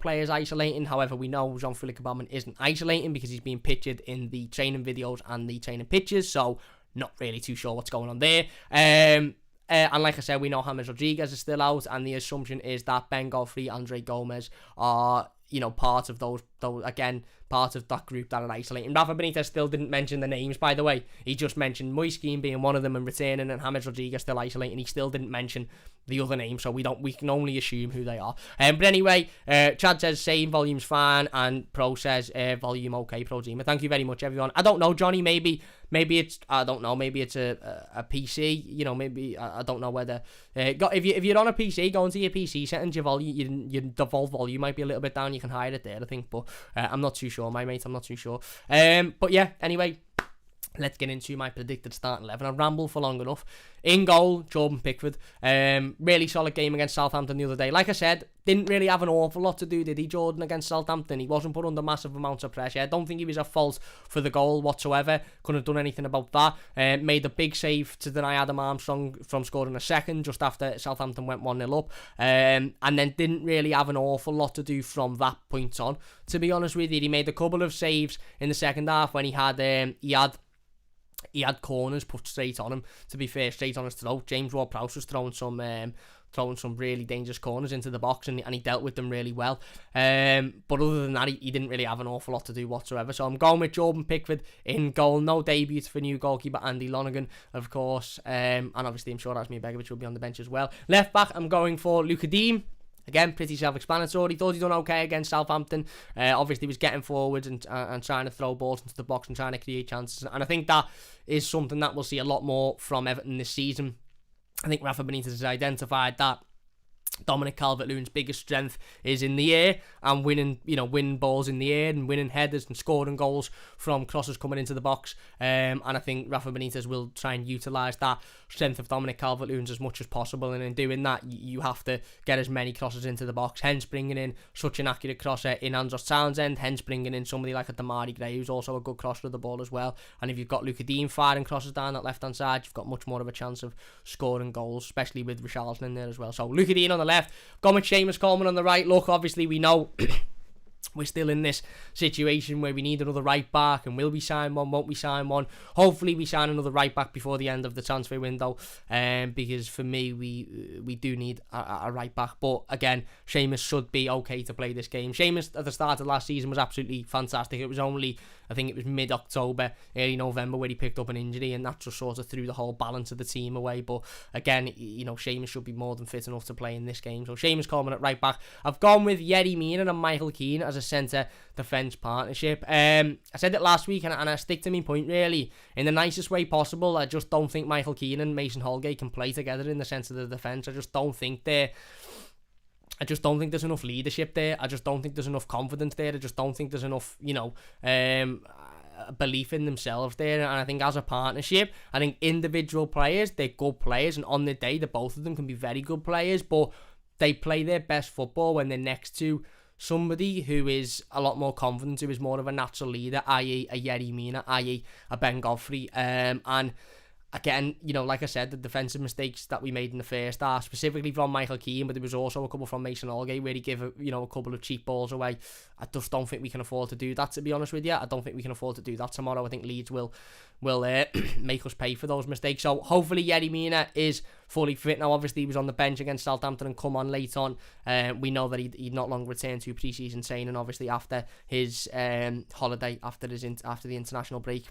players isolating. However, we know Jean-Philippe Gbamin isn't isolating because he's being pictured in the training videos and the training pictures, so not really too sure what's going on there. And like I said, we know James Rodriguez is still out, and the assumption is that Ben Godfrey, Andre Gomez are, part of those again, part of that group that are isolating. Rafa Benitez still didn't mention the names, by the way. He just mentioned Moise Kean being one of them and returning, and James Rodriguez still isolating. He still didn't mention the other names, so we can only assume who they are. But anyway, Chad says same volume's fine, and Pro says volume okay, Pro Zima. Thank you very much, everyone. I don't know, Johnny, maybe it's, I don't know, maybe it's a PC, maybe, I don't know whether, if you're on a PC, go into your PC settings, your default volume might be a little bit down, you can hide it there, I think, but I'm not too sure, my mate, I'm not too sure. But yeah, anyway, let's get into my predicted starting 11. I rambled for long enough. In goal, Jordan Pickford. Really solid game against Southampton the other day. Like I said, didn't really have an awful lot to do, did he, Jordan, against Southampton? He wasn't put under massive amounts of pressure. I don't think he was at fault for the goal whatsoever. Couldn't have done anything about that. Made a big save to deny Adam Armstrong from scoring a second just after Southampton went 1-0 up. And then didn't really have an awful lot to do from that point on. To be honest with you, he made a couple of saves in the second half when he had corners put straight on him, to be fair, straight on his throat. James Ward-Prowse was throwing some really dangerous corners into the box, and he dealt with them really well. But other than that, he didn't really have an awful lot to do whatsoever. So I'm going with Jordan Pickford in goal. No debut for new goalkeeper Andy Lonergan, of course. And obviously, I'm sure Asmir Begovic will be on the bench as well. Left back, I'm going for Luka Dean. Again, pretty self-explanatory. Thought he'd done okay against Southampton. Obviously, was getting forwards and trying to throw balls into the box and trying to create chances. And I think that is something that we'll see a lot more from Everton this season. I think Rafa Benitez has identified that Dominic Calvert-Lewin's biggest strength is in the air and winning balls in the air and winning headers and scoring goals from crosses coming into the box. And I think Rafa Benitez will try and utilise that strength of Dominic Calvert-Lewin's as much as possible. And in doing that, you have to get as many crosses into the box. Hence bringing in such an accurate crosser in Andros Townsend. Hence bringing in somebody like a Damari Gray, who's also a good crosser of the ball as well. And if you've got Luca Dean firing crosses down that left-hand side, you've got much more of a chance of scoring goals, especially with Richarlison in there as well. So Luca Dean on the left, gone with Seamus Coleman on the right. Look, obviously we know we're still in this situation where we need another right back, and will we sign one, won't we sign one? Hopefully we sign another right back before the end of the transfer window, because for me we do need a right back. But again, Seamus should be okay to play this game. Seamus at the start of last season was absolutely fantastic. It was only, I think it was mid-October, early November where he picked up an injury, and that just sort of threw the whole balance of the team away. But again, Seamus should be more than fit enough to play in this game. So Seamus Coleman at right back. I've gone with Yerry Mina and Michael Keane as a centre defence partnership. I said it last week, and I stick to my point really in the nicest way possible. I just don't think Michael Keane and Mason Holgate can play together in the centre of the defence. I just don't think there's enough leadership there. I just don't think there's enough confidence there. I just don't think there's enough, belief in themselves there. And I think as a partnership, I think individual players, they're good players, and on the day, the both of them can be very good players, but they play their best football when they're next to somebody who is a lot more confident, who is more of a natural leader, i.e. a Yerry Mina, i.e. a Ben Godfrey. And again, like I said, the defensive mistakes that we made in the first half, specifically from Michael Keane, but there was also a couple from Mason Holgate where he gave a couple of cheap balls away. I just don't think we can afford to do that, to be honest with you. I don't think we can afford to do that tomorrow. I think Leeds will make us pay for those mistakes. So hopefully Yerry Mina is fully fit now. Obviously he was on the bench against Southampton and come on late on. We know that he'd not long returned to pre-season training, obviously after his holiday, after the international break.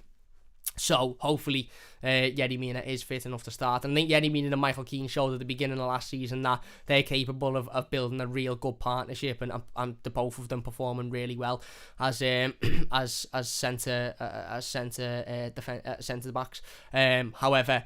So hopefully Yerry Mina is fit enough to start. And I think Yerry Mina and Michael Keane showed at the beginning of last season that they're capable of building a real good partnership, and the both of them performing really well as centre backs. However,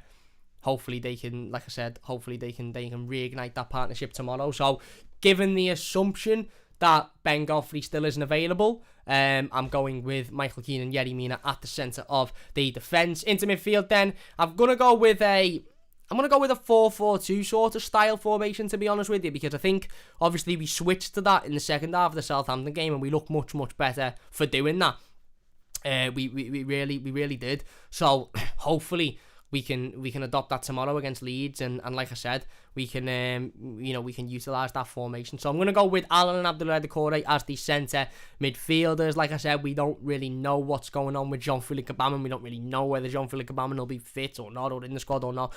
hopefully they can, like I said, they can reignite that partnership tomorrow. So given the assumption that Ben Godfrey still isn't available, I'm going with Michael Keane and Yerry Mina at the centre of the defence. Into midfield then, I'm going to go with a 4-4-2 sort of style formation, to be honest with you, because I think obviously we switched to that in the second half of the Southampton game, and we look much, much better for doing that. We really did. So hopefully we can adopt that tomorrow against Leeds, and like I said, we can utilise that formation. So I'm going to go with Elland and Abdoulaye Doucouré as the centre midfielders. Like I said, we don't really know what's going on with Jean-Philippe Gbamin. We don't really know whether Jean-Philippe Gbamin will be fit or not, or in the squad or not.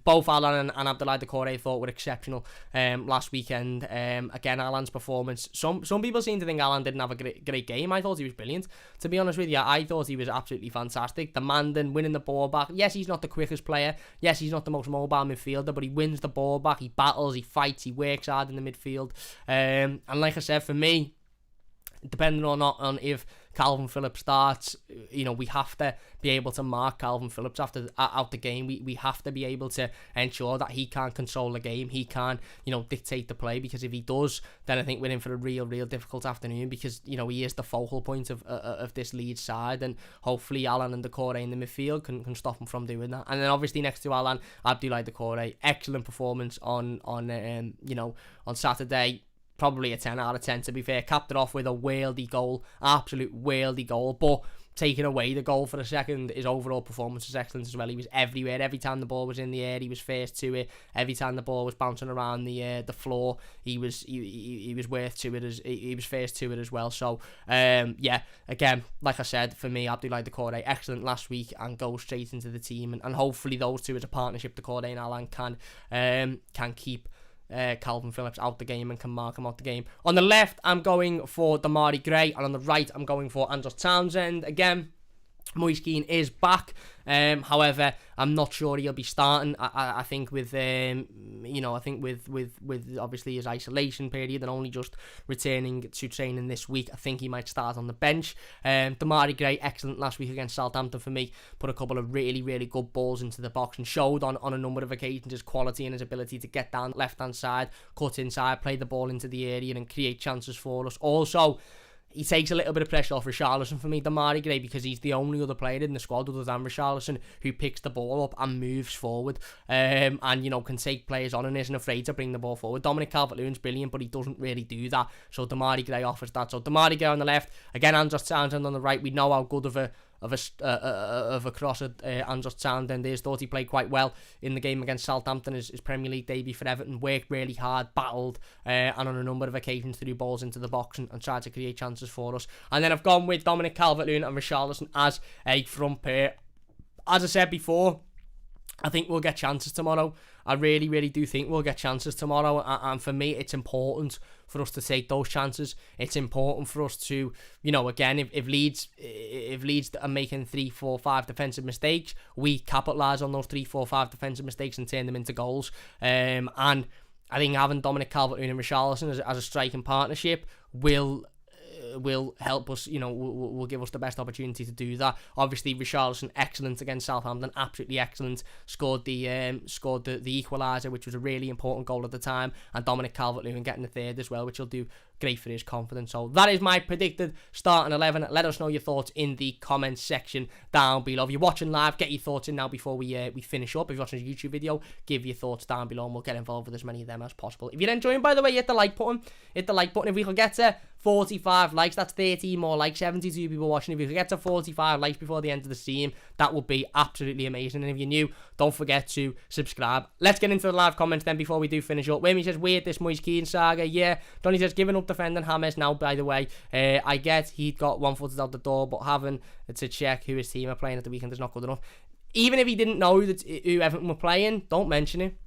Both Elland and Abdoulaye Doucouré I thought were exceptional last weekend. Again, Elland's performance. Some people seem to think Elland didn't have a great game. I thought he was brilliant. To be honest with you, I thought he was absolutely fantastic. Demanding, winning the ball back. Yes, he's not the quickest player. Yes, he's not the most mobile midfielder, but he wins the ball back. He battles, he fights, he works hard in the midfield. And like I said, for me, depending on if Calvin Phillips starts, we have to be able to mark Calvin Phillips out the game. We have to be able to ensure that he can't control the game. He can't, dictate the play, because if he does, then I think we're in for a real difficult afternoon, because, he is the focal point of this Leeds side, and hopefully Elland and Doucouré in the midfield can stop him from doing that. And then obviously next to Elland, Abdoulaye Doucouré, excellent performance on Saturday. Probably a 10 out of 10, to be fair. Capped it off with a worldy goal, absolute worldy goal, but taking away the goal for a second, his overall performance was excellent as well. He was everywhere. Every time the ball was in the air, he was first to it. Every time the ball was bouncing around the floor, he was first to it as well. So again, like I said, for me, Abdoulaye Doucouré, excellent last week and goes straight into the team, and hopefully those two as a partnership, Doucouré and Elland, can keep Calvin Phillips out the game and can mark him out the game. On the left, I'm going for Damari Gray, and on the right, I'm going for Andros Townsend. Again, Moise Kean is back. However, I'm not sure he'll be starting. I think with I think with obviously his isolation period and only just returning to training this week, I think he might start on the bench. Demarai Gray, excellent last week against Southampton for me. Put a couple of really, really good balls into the box and showed on a number of occasions his quality and his ability to get down left hand side, cut inside, play the ball into the area and create chances for us. Also, he takes a little bit of pressure off Richarlison for me, Demarai Gray, because he's the only other player in the squad other than Richarlison who picks the ball up and moves forward, and can take players on and isn't afraid to bring the ball forward. Dominic Calvert-Lewin's brilliant, but he doesn't really do that, so Demarai Gray offers that. So Demarai Gray on the left, again Andros Townsend on the right. We know how good of a crosser Andros Townsend is. Thought he played quite well in the game against Southampton, his Premier League debut for Everton. Worked really hard, battled, and on a number of occasions threw balls into the box and tried to create chances for us. And then I've gone with Dominic Calvert-Lewin and Richarlison as a front pair. As I said before, I think we'll get chances tomorrow. I really, really do think we'll get chances tomorrow. And for me, it's important for us to take those chances. It's important for us to, again, if Leeds are making 3, 4, 5 defensive mistakes, we capitalise on those 3, 4, 5 defensive mistakes and turn them into goals. And I think having Dominic Calvert-Lewin and Richarlison as a striking partnership will help us, will give us the best opportunity to do that. Obviously, Richarlison excellent against Southampton, absolutely excellent. Scored the equaliser, which was a really important goal at the time, and Dominic Calvert-Lewin getting the third as well, which will do great for his confidence. So that is my predicted starting 11. Let us know your thoughts in the comments section down below. If you're watching live, get your thoughts in now before we finish up. If you're watching a YouTube video, give your thoughts down below and we'll get involved with as many of them as possible. If you're enjoying, by the way, hit the like button. If we could get to 45 likes, that's 13 more likes, 72 people watching. If we could get to 45 likes before the end of the stream, that would be absolutely amazing. And if you're new, don't forget to subscribe. Let's get into the live comments then before we do finish up. Wayme says, weird this Moise Kean saga. Yeah. Donny says, giving up defending James now, by the way. I get he'd got one footed out the door, but having to check who his team are playing at the weekend is not good enough. Even if he didn't know who Everton were playing, don't mention it.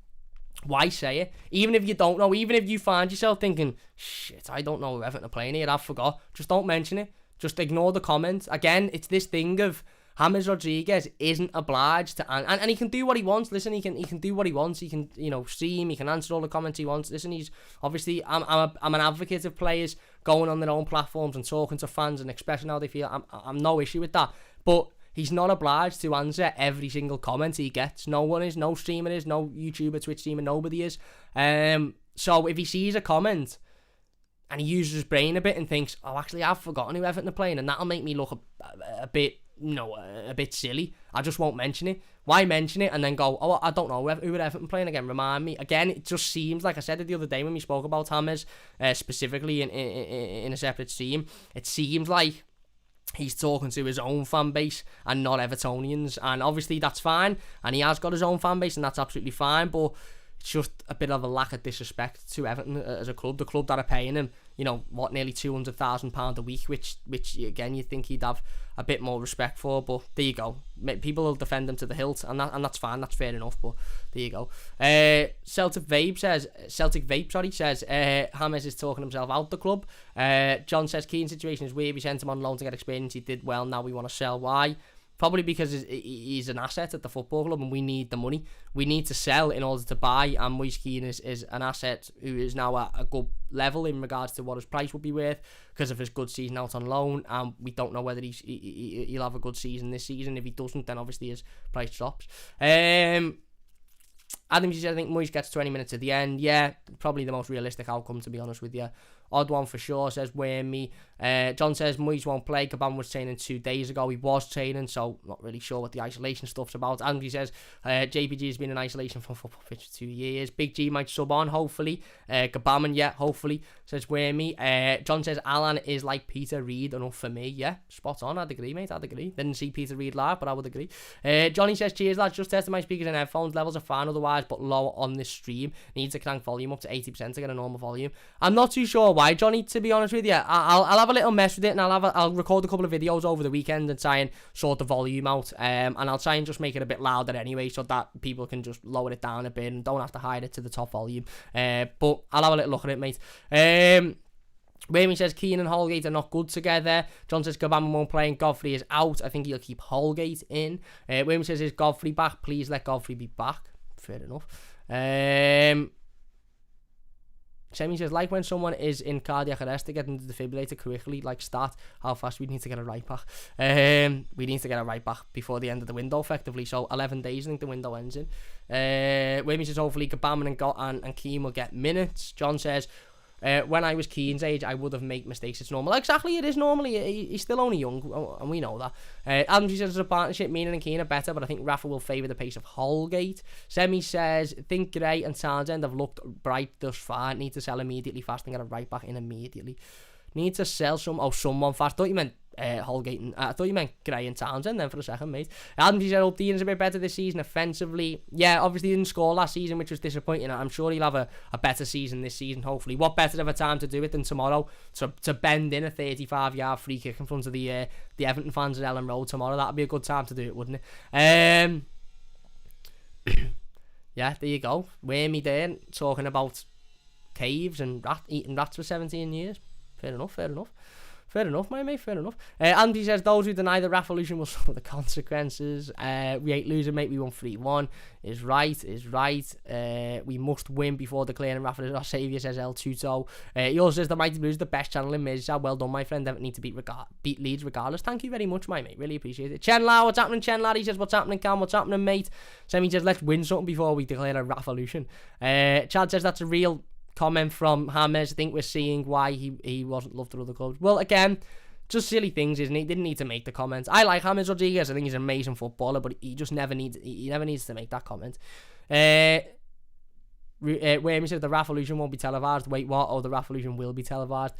Why say it? Even if you don't know, even if you find yourself thinking, shit, I don't know who Everton are playing here, I forgot. Just don't mention it. Just ignore the comment. Again, it's this thing of James Rodriguez isn't obliged to, and he can do what he wants. Listen, he can do what he wants. He can, stream. He can answer all the comments he wants. Listen, he's obviously, I'm an advocate of players going on their own platforms and talking to fans and expressing how they feel. I'm no issue with that, but he's not obliged to answer every single comment he gets. No one is, no streamer is, no YouTuber, Twitch streamer, nobody is. So if he sees a comment and he uses his brain a bit and thinks, oh, actually, I've forgotten who Everton are playing, and that'll make me look a bit, a bit silly, I just won't mention it. Why mention it and then go, oh, I don't know who are Everton playing again, remind me. Again, it just seems, like I said it the other day when we spoke about James, specifically in a separate stream, it seems like he's talking to his own fan base and not Evertonians, and obviously that's fine, and he has got his own fan base and that's absolutely fine, but it's just a bit of a lack of disrespect to Everton as a club, the club that are paying him, nearly £200,000 a week, which again you'd think he'd have a bit more respect for, but there you go. People will defend him to the hilt, and that's fine, that's fair enough, but there you go. Celtic Vape says James is talking himself out the club. John says Keane's situation is weird, we sent him on loan to get experience, he did well, now we want to sell. Why? Probably because he's an asset at the football club and we need the money. We need to sell in order to buy, and Moise Kean is an asset who is now at a good level in regards to what his price would be worth because of his good season out on loan, and we don't know whether he'll have a good season this season. If he doesn't, then obviously his price drops. Adam, you said, I think Moise gets 20 minutes at the end. Yeah, probably the most realistic outcome, to be honest with you. Odd one for sure, says Wayme. John says Moise won't play. Caban was training 2 days ago. He was training, so not really sure what the isolation stuff's about. Andrew says JPG has been in isolation from football pitch for 2 years. Big G might sub on, hopefully. Gabaman, yeah, hopefully, says Wayme. John says Alan is like Peter Reid, enough for me. Yeah, spot on. I'd agree, mate. I'd agree. Didn't see Peter Reid live, but I would agree. Johnny says, cheers, lads. Just testing my speakers and headphones. Levels are fine otherwise, but lower on this stream. Needs to crank volume up to 80% to get a normal volume. I'm not too sure why, Johnny, to be honest with you. I'll have a little mess with it, and I'll record a couple of videos over the weekend and try and sort the volume out, and I'll try and just make it a bit louder anyway, so that people can just lower it down a bit and don't have to hide it to the top volume. But I'll have a little look at it, mate. Wayne says Keane and Holgate are not good together. John says Gabama won't play and Godfrey is out. I think he'll keep Holgate in. Wayne says, is Godfrey back? Please let Godfrey be back. Fair enough. Semi says, like when someone is in cardiac arrest, to get them to defibrillator quickly, like stat, how fast we need to get a right back. We need to get a right back before the end of the window, effectively. So 11 days, I think the window ends in. Wayne says, hopefully Gabama and Keane will get minutes. John says, when I was Keane's age, I would have made mistakes. It's normal. Exactly, it is normally. He's still only young, and we know that. Adam G says, as a partnership, Mina and Keane are better, but I think Rafa will favour the pace of Holgate. Semi says, think Gray and Townsend have looked bright thus far. Need to sell immediately fast and get a right back in immediately. Need to sell someone fast. Thought you meant Holgate and I thought you meant Gray and Townsend then for a second, mate. Adam G said, hope Dean's a bit better this season offensively. Yeah, obviously he didn't score last season, which was disappointing. I'm sure he'll have a better season this season, hopefully. What better of a time to do it than tomorrow, to bend in a 35-yard free kick in front of the Everton fans at Elland Road tomorrow. That'd be a good time to do it, wouldn't it? Yeah, there you go. Wormy there talking about caves and eating rats for 17 years. Fair enough, my mate, fair enough. Andy says, those who deny the revolution will suffer the consequences. We ain't losing, mate, we won 3-1. Is right. We must win before declaring Rafa as our saviour, says El Tuto. He also says, the Mighty Blues the best channel in Merseyside. Well done, my friend. Never need to beat Leeds regardless. Thank you very much, my mate. Really appreciate it. Chen Lau, what's happening, Chen Lad? He says, what's happening, Cam? What's happening, mate? Semi says, let's win something before we declare a revolution. Chad says, that's a real comment from Hammers. I think we're seeing why he wasn't loved at other clubs. Well, again, just silly things, isn't he? Didn't need to make the comments. I like James Rodriguez. I think he's an amazing footballer, but he just never needs to make that comment. Where he says the revolution won't be televised. Wait, what? Oh, the revolution will be televised.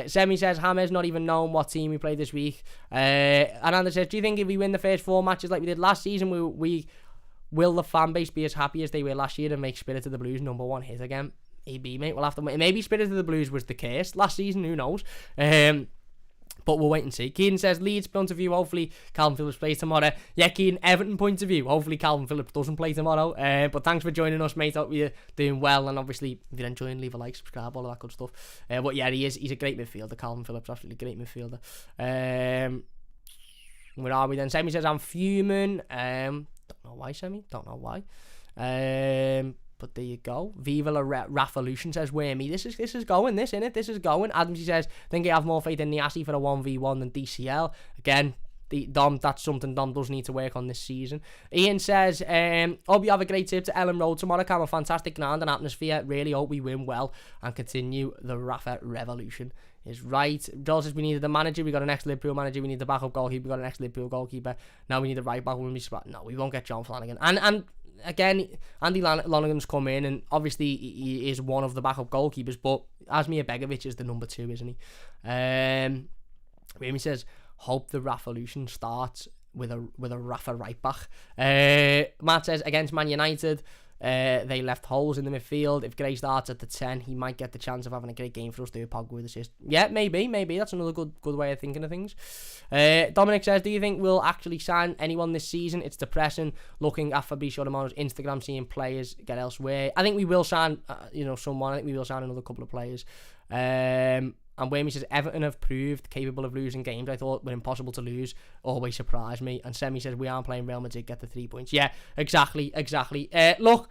Semi says James not even known what team we played this week. Ananda says, do you think if we win the first 4 matches like we did last season, we will the fan base be as happy as they were last year and make Spirit of the Blues #1 hit again? AB, mate, we'll have to wait. Maybe Spirit of the Blues was the case last season, who knows? But we'll wait and see. Keane says, Leeds point of view, hopefully Calvin Phillips plays tomorrow. Yeah, Keane, Everton point of view, hopefully Calvin Phillips doesn't play tomorrow. But thanks for joining us, mate. Hope you're doing well, and obviously if you're enjoying, leave a like, subscribe, all of that good stuff. But yeah, he's a great midfielder, Calvin Phillips, absolutely great midfielder. Where are we then? Semi says, I'm fuming. Don't know why, Semi, don't know why. But there you go. Viva la Revolution, says Wormy. This is going, innit? This is going. Adams, he says, think I have more faith in Niasse for a 1v1 than DCL. Again, Dom, that's something Dom does need to work on this season. Ian says, hope you have a great trip to Elland Road tomorrow. Come a fantastic ground and atmosphere. Really hope we win well and continue the Rafa revolution. Is right. Joel says we needed the manager. We got an ex-Liverpool manager. We need the backup goalkeeper. We got an ex-Liverpool goalkeeper. Now we need the right back. No, we won't get John Flanagan. And again, Andy Lonergan's come in, and obviously he is one of the backup goalkeepers, but Asmir Begovic is the number 2, isn't he? Remy says, hope the revolution starts with a Rafa right back. Matt says, against Man United, they left holes in the midfield. If Gray starts at the 10, he might get the chance of having a great game for us to do Pogba with assist. Yeah, maybe. That's another good way of thinking of things. Dominic says, do you think we'll actually sign anyone this season? It's depressing looking at Fabrizio Romano's Instagram, seeing players get elsewhere. I think we will sign, someone. I think we will sign another couple of players. And Wayne says, Everton have proved capable of losing games I thought were impossible to lose. Always surprised me. And Semi says, we aren't playing Real Madrid, get the 3 points. Yeah, exactly. Look,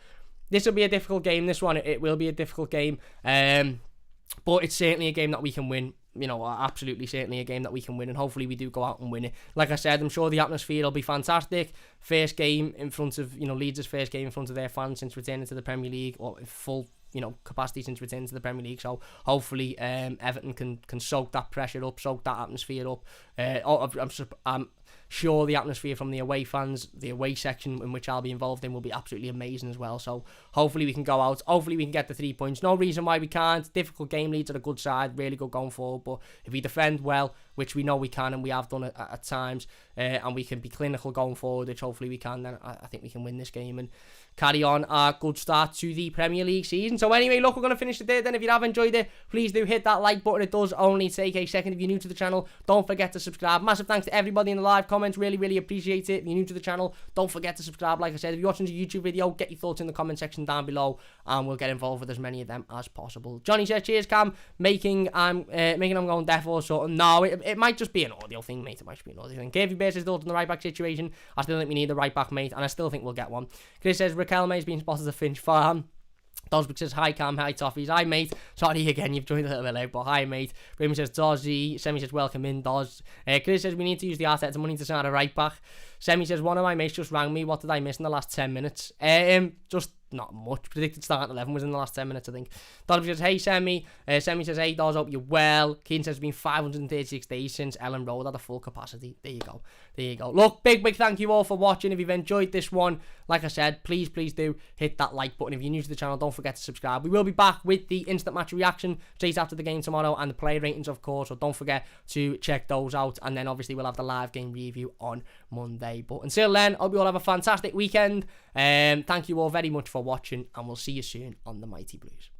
this will be a difficult game, this one. It will be a difficult game. But it's certainly a game that we can win. Absolutely certainly a game that we can win. And hopefully we do go out and win it. Like I said, I'm sure the atmosphere will be fantastic. First game in front of, Leeds' first game in front of their fans since returning to the Premier League, or full capacity since returning to the Premier League. So hopefully Everton can soak that pressure up, soak that atmosphere up. I'm sure the atmosphere from the away fans, the away section in which I'll be involved in, will be absolutely amazing as well. So hopefully we can go out, hopefully we can get the 3 points. No reason why we can't. Difficult game. Leeds are a good side, really good going forward, but if we defend well, which we know we can, and we have done at times, and we can be clinical going forward, which hopefully we can, then I think we can win this game and carry on a good start to the Premier League season. So anyway, look, we're going to finish it there then. If you have enjoyed it, please do hit that like button. It does only take a second. If you're new to the channel, don't forget to subscribe. Massive thanks to everybody in the live comments. Really appreciate it. If you're new to the channel, don't forget to subscribe. Like I said, if you're watching the YouTube video, get your thoughts in the comment section down below, and we'll get involved with as many of them as possible. Johnny says, cheers, Cam. Making I'm going deaf or something. No, it might just be an audio thing, mate. It might just be an audio thing. Davey Bears is thoughts on the right back situation. I still think we need a right back, mate, and I still think we'll get one. Chris says, Raquel May's been spotted as a Finch fan. Dosbick says, hi Cam, hi Toffees, hi mate. Sorry again, you've joined a little bit late, but hi mate. Raymond says, Dozzy. Semi says, welcome in, Doz. Chris says, we need to use the Arteta money to sign a right back. Semi says, one of my mates just rang me. What did I miss in the last 10 minutes? Just not much. Predicted starting 11 was in the last 10 minutes, I think. Dosbick says, hey Semi. Semi says, hey Doz, hope you're well. Keane says, it's been 536 days since Elland Road had a full capacity. There you go. Look, big thank you all for watching. If you've enjoyed this one, like I said, please do hit that like button. If you're new to the channel, don't forget to subscribe. We will be back with the instant match reaction straight after the game tomorrow, and the player ratings, of course, so don't forget to check those out. And then obviously we'll have the live game review on Monday. But until then, hope you all have a fantastic weekend. Thank you all very much for watching, and we'll see you soon on the Mighty Blues.